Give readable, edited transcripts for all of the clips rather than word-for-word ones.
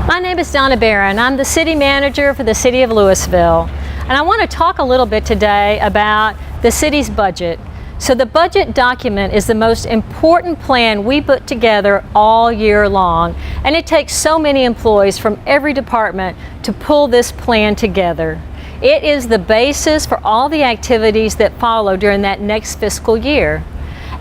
My name is Donna Barron. I'm the City Manager for the City of Louisville. And I want to talk a little bit today about the city's budget. So the budget document is the most important plan we put together all year long. And it takes so many employees from every department to pull this plan together. It is the basis for all the activities that follow during that next fiscal year.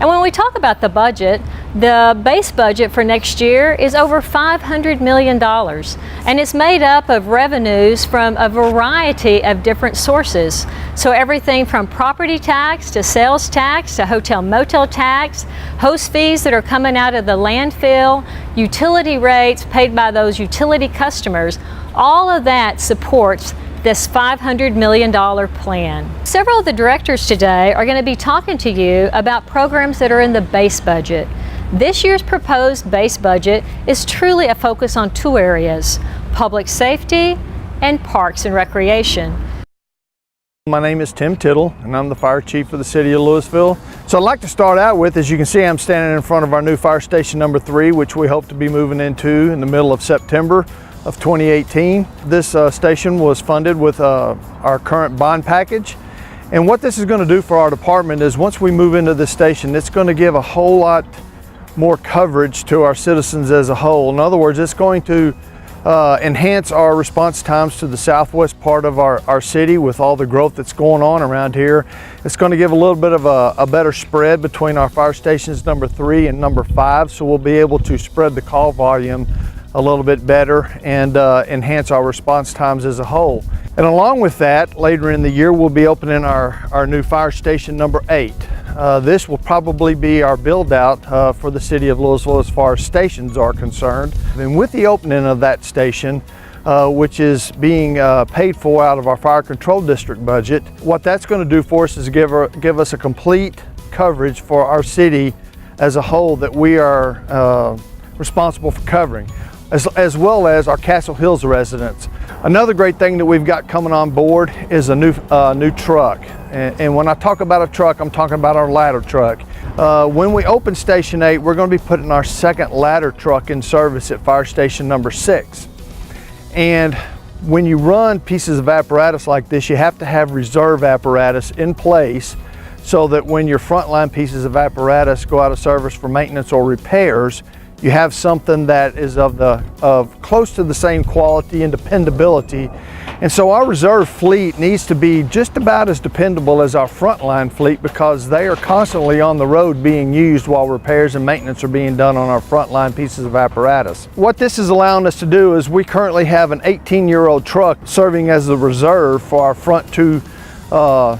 And when we talk about the budget, the base budget for next year is over $500 million. And it's made up of revenues from a variety of different sources. So everything from property tax to sales tax to hotel motel tax, host fees that are coming out of the landfill, utility rates paid by those utility customers, all of that supports this $500 million plan. Several of the directors today are going to be talking to you about programs that are in the base budget. This year's proposed base budget is truly a focus on two areas: public safety and parks and recreation. My name is Tim Tittle, and I'm the fire chief for the city of Louisville. So I'd like to start out with, as you can see, I'm standing in front of our new fire station number 3, which we hope to be moving into in the middle of September of 2018. This station was funded with our current bond package. And what this is going to do for our department is, once we move into this station, it's going to give a whole lot more coverage to our citizens as a whole. In other words, it's going to enhance our response times to the southwest part of our city with all the growth that's going on around here. It's going to give a little bit of a better spread between our fire stations number 3 and number 5, so we'll be able to spread the call volume a little bit better and enhance our response times as a whole. And along with that, later in the year, we'll be opening our new fire station number 8. This will probably be our build out for the city of Louisville as far as stations are concerned. And with the opening of that station, which is being paid for out of our fire control district budget, what that's going to do for us is give us a complete coverage for our city as a whole that we are responsible for covering, as well as our Castle Hills residents. Another great thing that we've got coming on board is a new truck. And when I talk about a truck, I'm talking about our ladder truck. When we open Station 8, we're going to be putting our second ladder truck in service at Fire Station number 6. And when you run pieces of apparatus like this, you have to have reserve apparatus in place so that when your frontline pieces of apparatus go out of service for maintenance or repairs, you have something that is of close to the same quality and dependability. And so our reserve fleet needs to be just about as dependable as our frontline fleet, because they are constantly on the road being used while repairs and maintenance are being done on our frontline pieces of apparatus. What this is allowing us to do is, we currently have an 18-year-old truck serving as the reserve for our front 2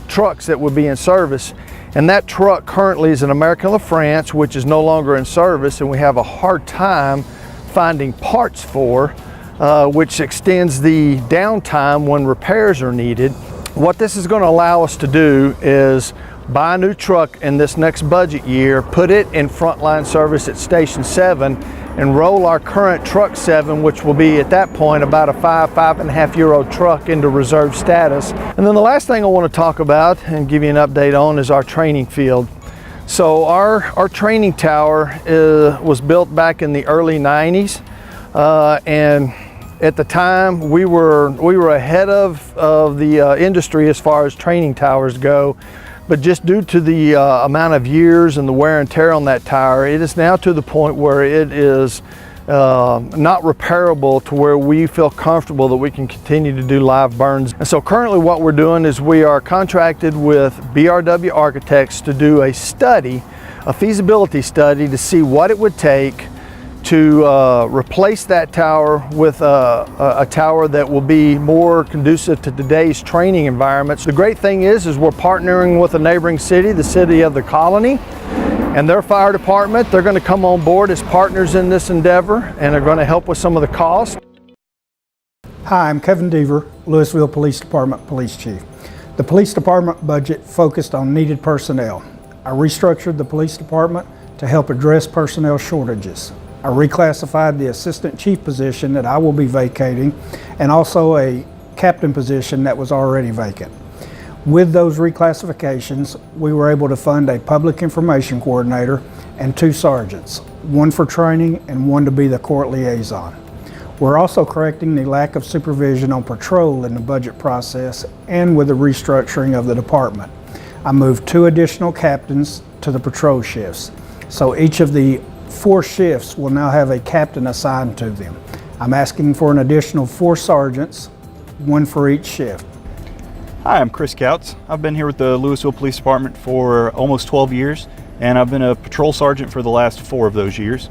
trucks that will be in service. And that truck currently is an American LaFrance, which is no longer in service, and we have a hard time finding parts for, which extends the downtime when repairs are needed. What this is going to allow us to do is buy a new truck in this next budget year, put it in frontline service at Station 7, and roll our current truck 7, which will be at that point about a 5.5-year-old truck, into reserve status. And then the last thing I want to talk about and give you an update on is our training field. So our training tower was built back in the early 90s, and at the time we were ahead of the industry as far as training towers go. But just due to the amount of years and the wear and tear on that tower, it is now to the point where it is not repairable to where we feel comfortable that we can continue to do live burns. And so currently what we're doing is, we are contracted with BRW Architects to do a study, a feasibility study, to see what it would take to replace that tower with a tower that will be more conducive to today's training environments. The great thing is we're partnering with a neighboring city, the City of the Colony, and their fire department. They're going to come on board as partners in this endeavor, and are going to help with some of the costs. Hi, I'm Kevin Deaver, Louisville Police Department Police Chief. The police department budget focused on needed personnel. I restructured the police department to help address personnel shortages. I reclassified the assistant chief position that I will be vacating, and also a captain position that was already vacant. With those reclassifications, we were able to fund a public information coordinator and 2 sergeants, one for training and one to be the court liaison. We're also correcting the lack of supervision on patrol in the budget process and with the restructuring of the department. I moved 2 additional captains to the patrol shifts. So each of the 4 shifts will now have a captain assigned to them. I'm asking for an additional 4 sergeants, 1 for each shift. Hi, I'm Chris Couts. I've been here with the Louisville Police Department for almost 12 years, and I've been a patrol sergeant for the last 4 of those years.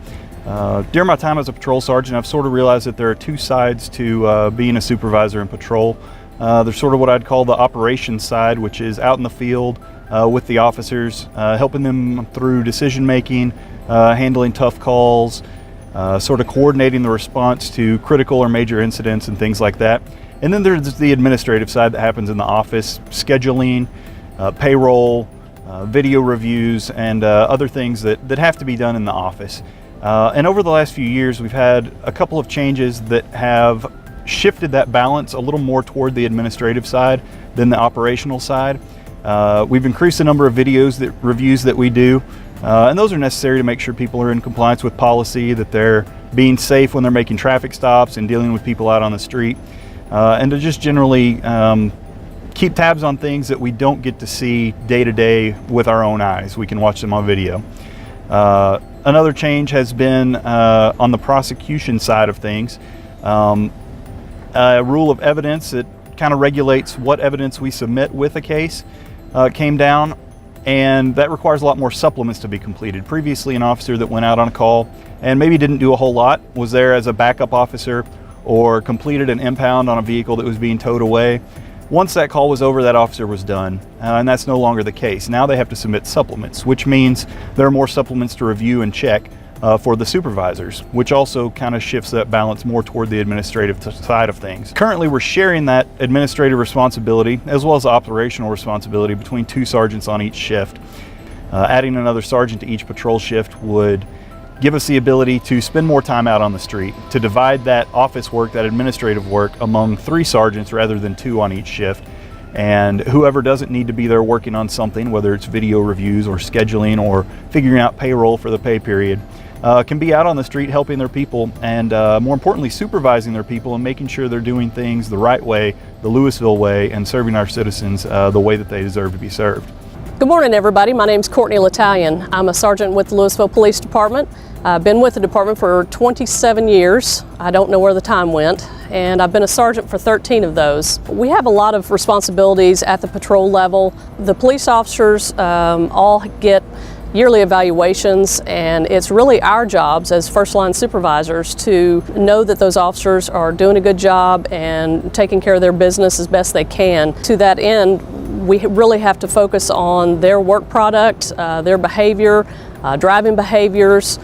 During my time as a patrol sergeant, I've sort of realized that there are 2 sides to being a supervisor in patrol. There's sort of what I'd call the operations side, which is out in the field with the officers, helping them through decision making, handling tough calls, sort of coordinating the response to critical or major incidents and things like that. And then there's the administrative side that happens in the office, scheduling, payroll, video reviews, and other things that have to be done in the office. And over the last few years, we've had a couple of changes that have shifted that balance a little more toward the administrative side than the operational side. We've increased the number of reviews that we do, and those are necessary to make sure people are in compliance with policy, that they're being safe when they're making traffic stops and dealing with people out on the street, and to just generally keep tabs on things that we don't get to see day to day with our own eyes. We can watch them on video. Another change has been on the prosecution side of things. A rule of evidence that kind of regulates what evidence we submit with a case came down, and that requires a lot more supplements to be completed. Previously, an officer that went out on a call and maybe didn't do a whole lot, was there as a backup officer, or completed an impound on a vehicle that was being towed away. Once that call was over, that officer was done, and that's no longer the case. Now they have to submit supplements, which means there are more supplements to review and check for the supervisors, which also kind of shifts that balance more toward the administrative side of things. Currently, we're sharing that administrative responsibility as well as operational responsibility between 2 sergeants on each shift. Adding another sergeant to each patrol shift would give us the ability to spend more time out on the street, to divide that office work, that administrative work, among 3 sergeants rather than 2 on each shift. And whoever doesn't need to be there working on something, whether it's video reviews or scheduling or figuring out payroll for the pay period, can be out on the street helping their people, and more importantly, supervising their people and making sure they're doing things the right way, the Louisville way, and serving our citizens the way that they deserve to be served. Good morning, everybody. My name's Courtney L'Italian. I'm a sergeant with the Louisville Police Department. I've been with the department for 27 years. I don't know where the time went, and I've been a sergeant for 13 of those. We have a lot of responsibilities at the patrol level. The police officers all get yearly evaluations, and it's really our jobs as first line supervisors to know that those officers are doing a good job and taking care of their business as best they can. To that end, we really have to focus on their work product, their behavior, driving behaviors.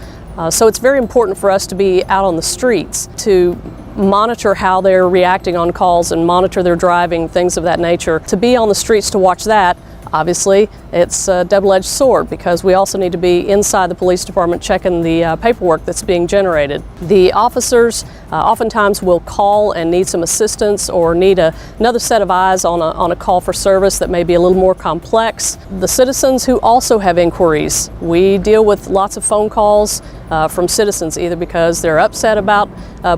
So it's very important for us to be out on the streets to monitor how they're reacting on calls and monitor their driving, things of that nature. To be on the streets to watch that, obviously, it's a double-edged sword because we also need to be inside the police department checking the paperwork that's being generated. The officers oftentimes will call and need some assistance or need another set of eyes on a call for service that may be a little more complex. The citizens who also have inquiries, we deal with lots of phone calls from citizens, either because they're upset about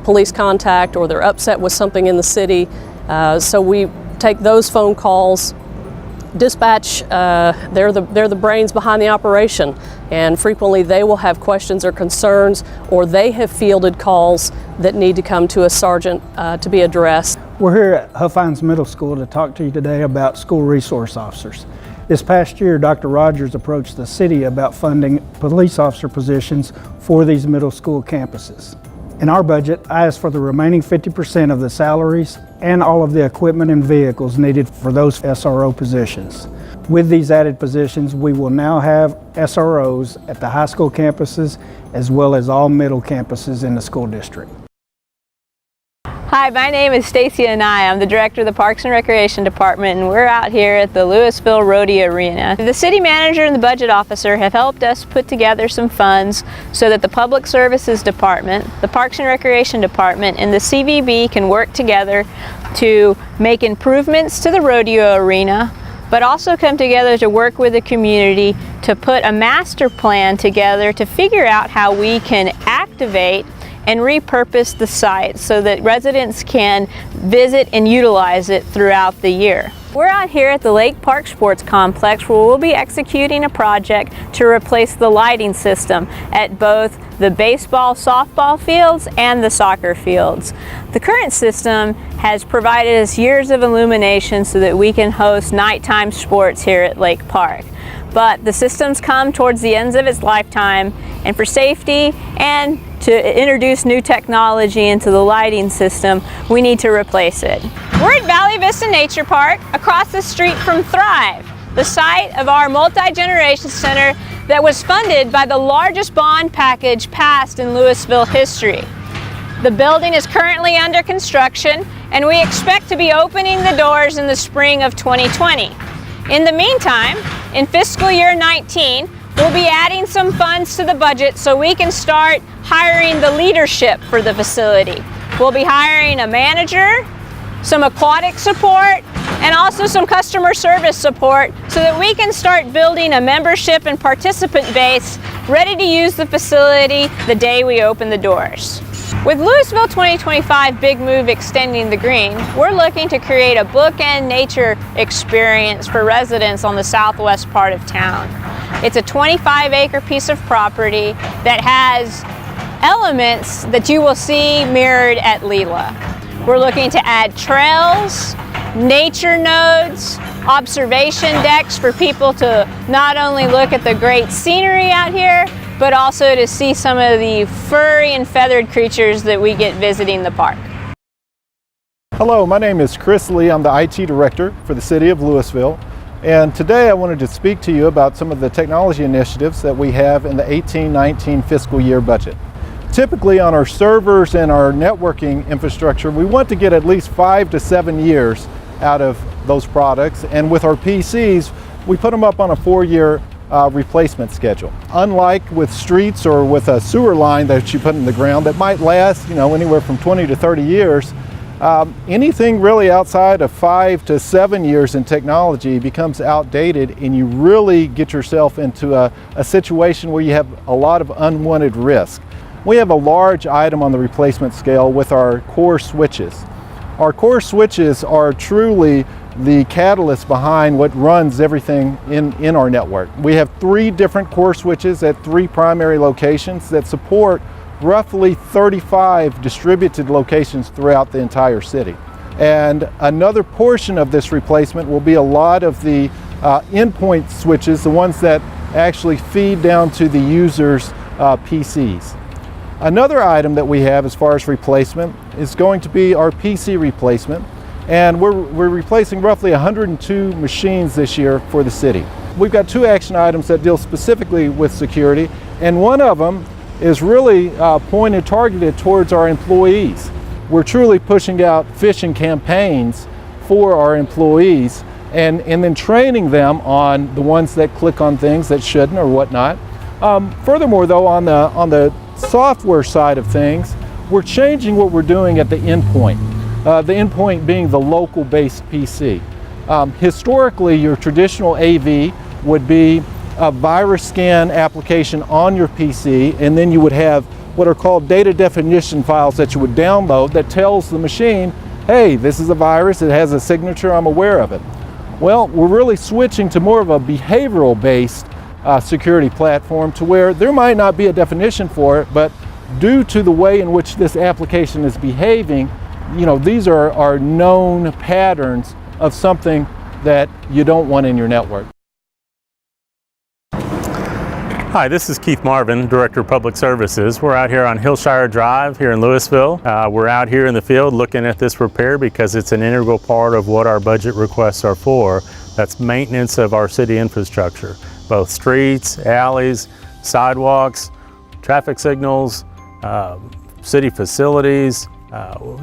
police contact or they're upset with something in the city. So we take those phone calls. Dispatch, they're the brains behind the operation, and frequently they will have questions or concerns, or they have fielded calls that need to come to a sergeant to be addressed. We're here at Huffines Middle School to talk to you today about school resource officers. This past year, Dr. Rogers approached the city about funding police officer positions for these middle school campuses. In our budget, I asked for the remaining 50% of the salaries and all of the equipment and vehicles needed for those SRO positions. With these added positions, we will now have SROs at the high school campuses as well as all middle campuses in the school district. Hi, my name is Stacy Anaya. I'm the director of the Parks and Recreation Department, and we're out here at the Louisville Rodeo Arena. The city manager and the budget officer have helped us put together some funds so that the Public Services Department, the Parks and Recreation Department, and the CVB can work together to make improvements to the rodeo arena, but also come together to work with the community to put a master plan together to figure out how we can activate and repurposed the site so that residents can visit and utilize it throughout the year. We're out here at the Lake Park Sports Complex where we'll be executing a project to replace the lighting system at both the baseball, softball fields and the soccer fields. The current system has provided us years of illumination so that we can host nighttime sports here at Lake Park. But the system's come towards the ends of its lifetime, and for safety and to introduce new technology into the lighting system, we need to replace it. We're at Valley Vista Nature Park, across the street from Thrive, the site of our multi-generation center that was funded by the largest bond package passed in Louisville history. The building is currently under construction, and we expect to be opening the doors in the spring of 2020. In the meantime, in fiscal year 19, we'll be adding some funds to the budget so we can start hiring the leadership for the facility. We'll be hiring a manager, some aquatic support, and also some customer service support so that we can start building a membership and participant base ready to use the facility the day we open the doors. With Louisville 2025 Big Move extending the green, we're looking to create a bookend nature experience for residents on the southwest part of town. It's a 25-acre piece of property that has elements that you will see mirrored at Leela. We're looking to add trails, nature nodes, observation decks for people to not only look at the great scenery out here, but also to see some of the furry and feathered creatures that we get visiting the park. Hello, my name is Chris Lee. I'm the IT Director for the City of Louisville. And today I wanted to speak to you about some of the technology initiatives that we have in the 18-19 fiscal year budget. Typically on our servers and our networking infrastructure, we want to get at least 5 to 7 years out of those products. And with our PCs, we put them up on a 4-year replacement schedule. Unlike with streets or with a sewer line that you put in the ground that might last, anywhere from 20 to 30 years, anything really outside of 5 to 7 years in technology becomes outdated, and you really get yourself into a situation where you have a lot of unwanted risk. We have a large item on the replacement scale with our core switches. Our core switches are truly the catalyst behind what runs everything in our network. We have 3 different core switches at 3 primary locations that support roughly 35 distributed locations throughout the entire city. And another portion of this replacement will be a lot of the endpoint switches, the ones that actually feed down to the user's PCs. Another item that we have as far as replacement is going to be our PC replacement. And we're replacing roughly 102 machines this year for the city. We've got 2 action items that deal specifically with security, and one of them is really targeted towards our employees. We're truly pushing out phishing campaigns for our employees and then training them on the ones that click on things that shouldn't or whatnot. Furthermore though, on the software side of things, we're changing what we're doing at the endpoint. The endpoint being the local-based PC. Historically, your traditional AV would be a virus scan application on your PC, and then you would have what are called data definition files that you would download that tells the machine, hey, this is a virus, it has a signature, I'm aware of it. Well, we're really switching to more of a behavioral-based security platform to where there might not be a definition for it, but due to the way in which this application is behaving, these are known patterns of something that you don't want in your network. Hi, this is Keith Marvin, Director of Public Services. We're out here on Hillshire Drive here in Louisville. We're out here in the field looking at this repair because it's an integral part of what our budget requests are for. That's maintenance of our city infrastructure, both streets, alleys, sidewalks, traffic signals, city facilities.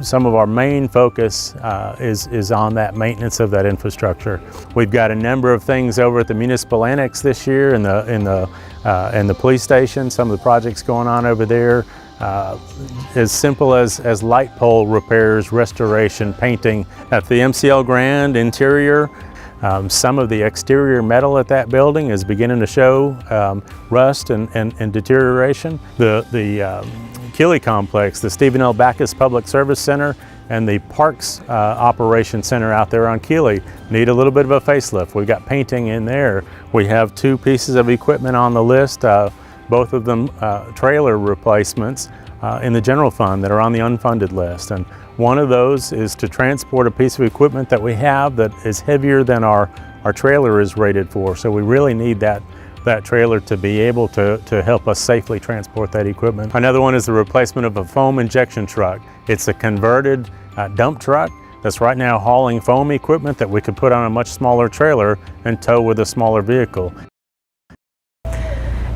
Some of our main focus is on that maintenance of that infrastructure. We've got a number of things over at the Municipal Annex this year in the police station, some of the projects going on over there, as simple as light pole repairs, restoration, painting. At the MCL Grand interior, some of the exterior metal at that building is beginning to show rust and deterioration. The Keeley Complex, the Stephen L. Backus Public Service Center, and the Parks Operations Center out there on Keeley need a little bit of a facelift. We've got painting in there. We have 2 pieces of equipment on the list, both of them trailer replacements in the general fund that are on the unfunded list. And one of those is to transport a piece of equipment that we have that is heavier than our trailer is rated for. So we really need that trailer to be able to help us safely transport that equipment. Another one is the replacement of a foam injection truck. It's a converted dump truck that's right now hauling foam equipment that we could put on a much smaller trailer and tow with a smaller vehicle.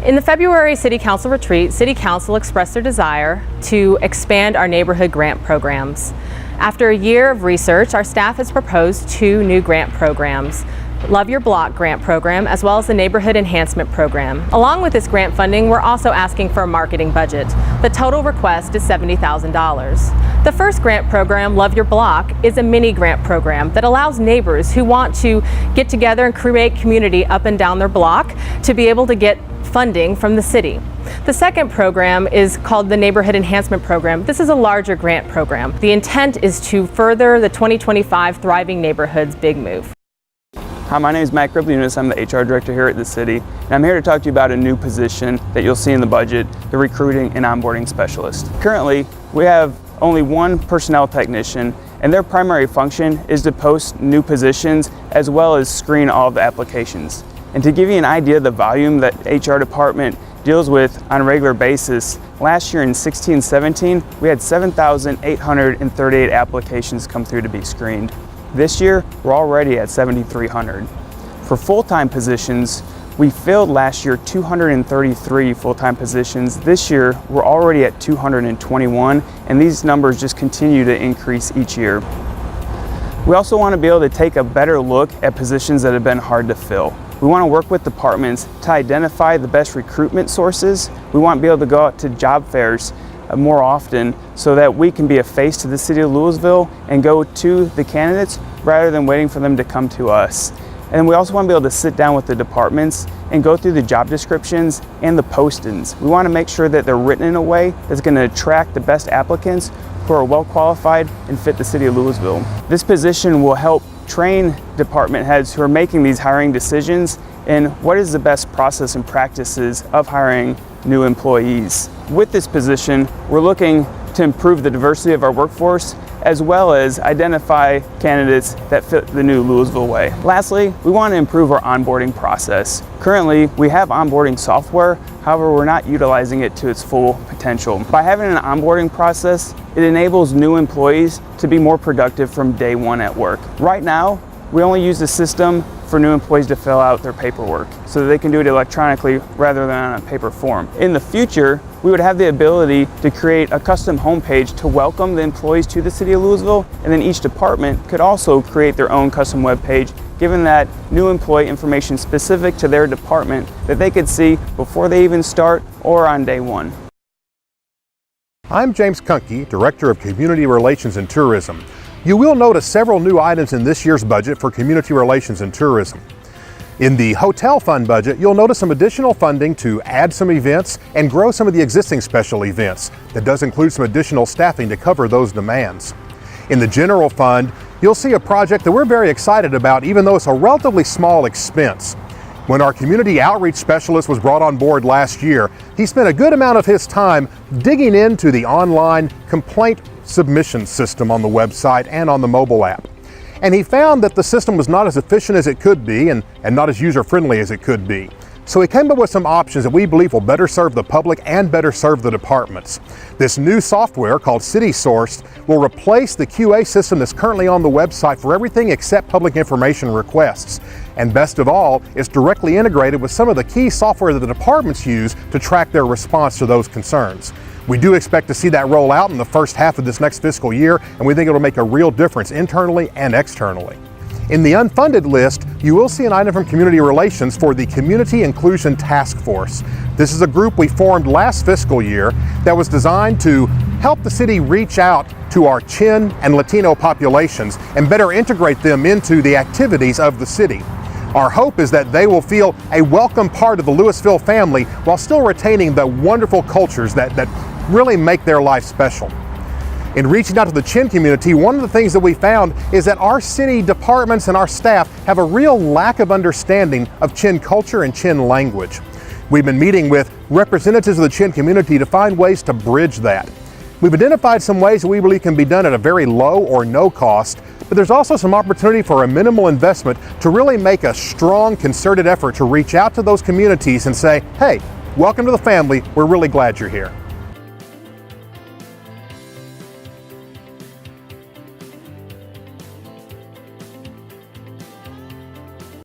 In the February City Council retreat, City Council expressed their desire to expand our neighborhood grant programs. After a year of research, our staff has proposed 2 new grant programs. Love Your Block grant program, as well as the Neighborhood Enhancement Program. Along with this grant funding, we're also asking for a marketing budget. The total request is $70,000. The first grant program, Love Your Block, is a mini grant program that allows neighbors who want to get together and create community up and down their block to be able to get funding from the city. The second program is called the Neighborhood Enhancement Program. This is a larger grant program. The intent is to further the 2025 Thriving Neighborhoods Big Move. Hi, my name is Matt Gribliunas. I'm the HR director here at the city, and I'm here to talk to you about a new position that you'll see in the budget, the recruiting and onboarding specialist. Currently, we have only 1 personnel technician, and their primary function is to post new positions as well as screen all of the applications. And to give you an idea of the volume that HR department deals with on a regular basis, last year in 16-17, we had 7,838 applications come through to be screened. This year, we're already at 7,300. For full-time positions, we filled last year 233 full-time positions. This year, we're already at 221, and these numbers just continue to increase each year. We also want to be able to take a better look at positions that have been hard to fill. We want to work with departments to identify the best recruitment sources. We want to be able to go out to job fairs more often so that we can be a face to the city of Louisville and go to the candidates rather than waiting for them to come to us. And we also want to be able to sit down with the departments and go through the job descriptions and the postings. We want to make sure that they're written in a way that's going to attract the best applicants who are well qualified and fit the city of Louisville. This position will help train department heads who are making these hiring decisions in what is the best process and practices of hiring new employees. With this position, we're looking to improve the diversity of our workforce as well as identify candidates that fit the new Louisville way. Lastly, we want to improve our onboarding process. Currently, we have onboarding software, however, we're not utilizing it to its full potential. By having an onboarding process, it enables new employees to be more productive from day 1 at work. Right now, we only use the system for new employees to fill out their paperwork so that they can do it electronically rather than on a paper form. In the future, we would have the ability to create a custom homepage to welcome the employees to the city of Louisville, and then each department could also create their own custom web page, given that new employee information specific to their department that they could see before they even start or on day 1. I'm James Kunke, Director of Community Relations and Tourism. You will notice several new items in this year's budget for community relations and tourism. In the hotel fund budget, you'll notice some additional funding to add some events and grow some of the existing special events. That does include some additional staffing to cover those demands. In the general fund, you'll see a project that we're very excited about, even though it's a relatively small expense. When our community outreach specialist was brought on board last year, he spent a good amount of his time digging into the online complaint submission system on the website and on the mobile app. And he found that the system was not as efficient as it could be and not as user-friendly as it could be. So he came up with some options that we believe will better serve the public and better serve the departments. This new software called CitySourced will replace the QA system that's currently on the website for everything except public information requests. And best of all, it's directly integrated with some of the key software that the departments use to track their response to those concerns. We do expect to see that roll out in the first half of this next fiscal year, and we think it'll make a real difference internally and externally. In the unfunded list, you will see an item from Community Relations for the Community Inclusion Task Force. This is a group we formed last fiscal year that was designed to help the city reach out to our Chin and Latino populations and better integrate them into the activities of the city. Our hope is that they will feel a welcome part of the Louisville family while still retaining the wonderful cultures that really make their life special. In reaching out to the Chin community, one of the things that we found is that our city departments and our staff have a real lack of understanding of Chin culture and Chin language. We've been meeting with representatives of the Chin community to find ways to bridge that. We've identified some ways that we believe can be done at a very low or no cost, but there's also some opportunity for a minimal investment to really make a strong, concerted effort to reach out to those communities and say, hey, welcome to the family, we're really glad you're here.